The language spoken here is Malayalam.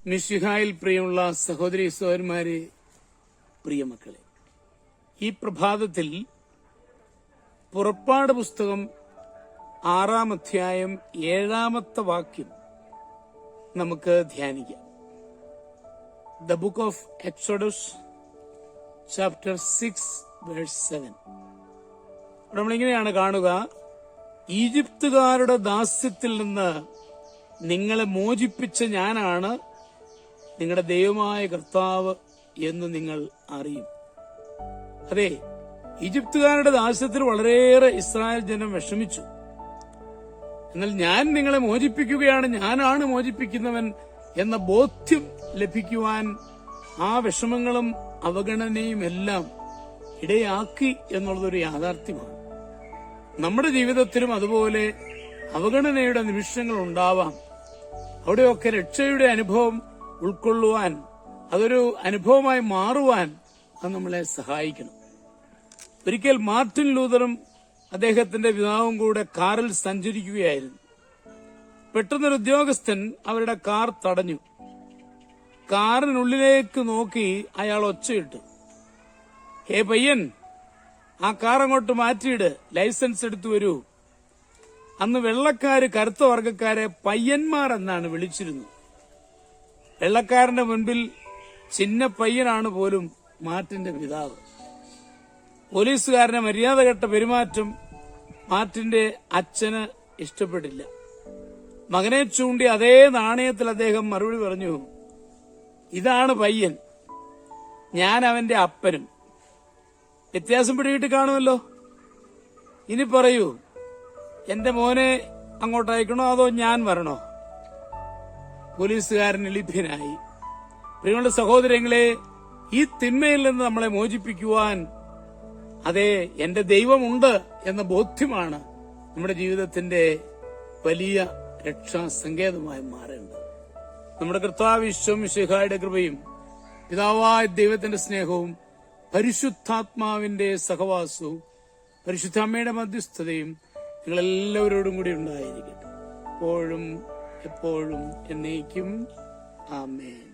മിശിഹായിൽ പ്രിയമുള്ള സഹോദരി സഹോദരന്മാരെ, പ്രിയമക്കളെ, ഈ പ്രഭാതത്തിൽ പുറപ്പാട് പുസ്തകം 6-ാം അധ്യായം 7-ാമത്തെ വാക്യം നമുക്ക് ധ്യാനിക്കാം. The book of Exodus chapter 6 verse 7. നമ്മളിങ്ങനെയാണ് കാണുക: ഈജിപ്തുകാരുടെ ദാസ്യത്തിൽ നിന്ന് നിങ്ങളെ മോചിപ്പിച്ച ഞാനാണ് നിങ്ങളുടെ ദൈവമായ കർത്താവ് എന്ന് നിങ്ങൾ അറിയും. അതെ, ഈജിപ്തുകാരുടെ ദാസ്യത്തിൽ വളരെയേറെ ഇസ്രായേൽ ജനം വിഷമിച്ചു. എന്നാൽ ഞാൻ നിങ്ങളെ മോചിപ്പിക്കുകയാണ്, ഞാനാണ് മോചിപ്പിക്കുന്നവൻ എന്ന ബോധ്യം ലഭിക്കുവാൻ ആ വിഷമങ്ങളും അവഗണനയും എല്ലാം ഇടയാക്കി എന്നുള്ളതൊരു യാഥാർത്ഥ്യമാണ്. നമ്മുടെ ജീവിതത്തിലും അതുപോലെ അവഗണനയുടെ നിമിഷങ്ങൾ ഉണ്ടാവാം. അവിടെയൊക്കെ രക്ഷയുടെ അനുഭവം ഉൾക്കൊള്ളുവാൻ, അതൊരു അനുഭവമായി മാറുവാൻ അത് നമ്മളെ സഹായിക്കണം. ഒരിക്കൽ മാർട്ടിൻ ലൂതറും അദ്ദേഹത്തിന്റെ പിതാവും കൂടെ കാറിൽ സഞ്ചരിക്കുകയായിരുന്നു. പെട്ടെന്നൊരു ഉദ്യോഗസ്ഥൻ അവരുടെ കാർ തടഞ്ഞു. കാറിനുള്ളിലേക്ക് നോക്കി അയാൾ ഒച്ചയിട്ടു: ഹേ പയ്യൻ, ആ കാർ അങ്ങോട്ട് മാറ്റിയിട്, ലൈസൻസ് എടുത്തു വരൂ. അന്ന് വെള്ളക്കാര് കറുത്ത വർഗക്കാരെ പയ്യന്മാർ എന്നാണ് വിളിച്ചിരുന്നത്. വെള്ളക്കാരന്റെ മുൻപിൽ ചിന്ന പയ്യനാണ് പോലും മാർട്ടിന്റെ പിതാവ്. പോലീസുകാരനെ മര്യാദ കെട്ട പെരുമാറ്റം മാർട്ടിന്റെ അച്ഛന് ഇഷ്ടപ്പെട്ടില്ല. മകനെ ചൂണ്ടി അതേ നാണയത്തിൽ അദ്ദേഹം മറുപടി പറഞ്ഞു: ഇതാണ് പയ്യൻ, ഞാൻ അവന്റെ അപ്പനും. വ്യത്യാസം പിടികിട്ട് കാണുമല്ലോ. ഇനി പറയൂ, എന്റെ മോനെ അങ്ങോട്ട് അയക്കണോ അതോ ഞാൻ വരണോ? പോലീസുകാരൻ എളിഭ്യനായി. പ്രിയമുള്ള സഹോദരങ്ങളെ, ഈ തിന്മയിൽ നിന്ന് നമ്മളെ മോചിപ്പിക്കുവാൻ അതെ എന്റെ ദൈവമുണ്ട് എന്ന ബോധ്യമാണ് നമ്മുടെ ജീവിതത്തിന്റെ വലിയ രക്ഷാസങ്കേതമായി മാറേണ്ടത്. നമ്മുടെ കർത്താവ് ഈശോ മിശിഹായുടെ കൃപയും പിതാവായ ദൈവത്തിന്റെ സ്നേഹവും പരിശുദ്ധാത്മാവിന്റെ സഹവാസവും പരിശുദ്ധ അമ്മയുടെ മധ്യസ്ഥതയും നിങ്ങളെല്ലാവരോടും കൂടി ഉണ്ടായിരിക്കട്ടെ, എപ്പോഴും എപ്പോഴും എന്നേക്കും. ആമേൻ.